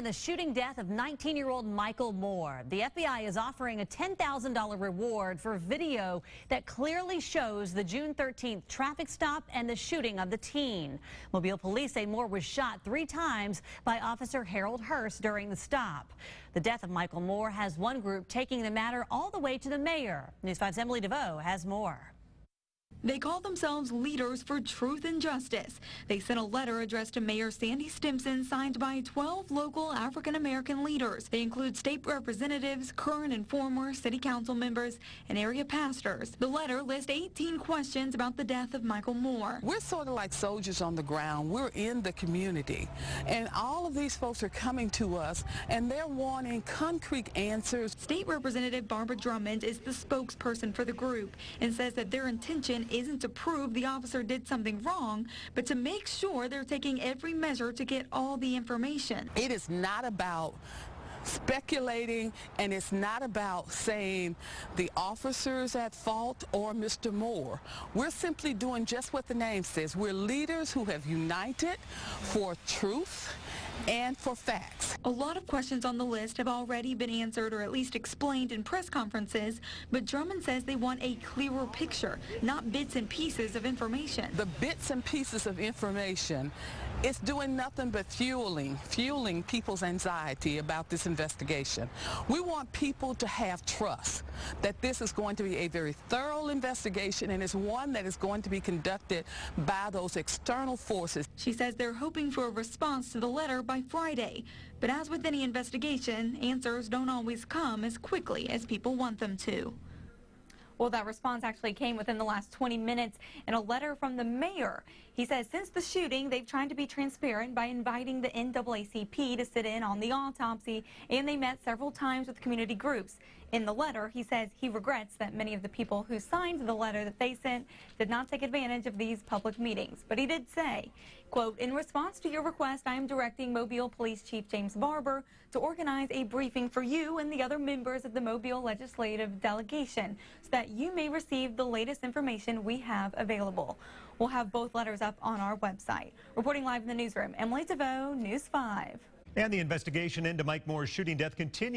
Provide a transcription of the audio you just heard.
in the shooting death of 19-year-old Michael Moore. The FBI is offering a $10,000 reward for video that clearly shows the June 13th traffic stop and the shooting of the teen. Mobile police say Moore was shot 3 times by Officer Harold Hurst during the stop. The death of Michael Moore has one group taking the matter all the way to the mayor. News 5's Emily DeVoe has more. They call themselves Leaders for Truth and Justice. They sent a letter addressed to Mayor Sandy Stimpson signed by 12 local African-American leaders. They include state representatives, current and former city council members, and area pastors. The letter lists 18 questions about the death of Michael Moore. We're sort of like soldiers on the ground. We're in the community. And all of these folks are coming to us, and they're wanting concrete answers. State Representative Barbara Drummond is the spokesperson for the group and says that their intention isn't to prove the officer did something wrong, but to make sure they're taking every measure to get all the information. It is not about speculating, and it's not about saying the officer's at fault or Mr. Moore. We're simply doing just what the name says. We're leaders who have united for truth and for facts. A lot of questions on the list have already been answered or at least explained in press conferences, but Drummond says they want a clearer picture, not bits and pieces of information. The bits and pieces of information, it's doing nothing but fueling people's anxiety about this investigation. We want people to have trust that this is going to be a very thorough investigation, and it's one that is going to be conducted by those external forces. She says they're hoping for a response to the letter by Friday. But as with any investigation, answers don't always come as quickly as people want them to. Well, that response actually came within the last 20 minutes in a letter from the mayor. He says since the shooting, they've tried to be transparent by inviting the NAACP to sit in on the autopsy, and they met several times with community groups. In the letter, he says he regrets that many of the people who signed the letter that they sent did not take advantage of these public meetings. But he did say, quote, "In response to your request, I am directing Mobile Police Chief James Barber to organize a briefing for you and the other members of the Mobile Legislative Delegation so that you may receive the latest information we have available." We'll have both letters up on our website. Reporting live in the newsroom, Emily DeVoe, News 5. And the investigation into Mike Moore's shooting death continues.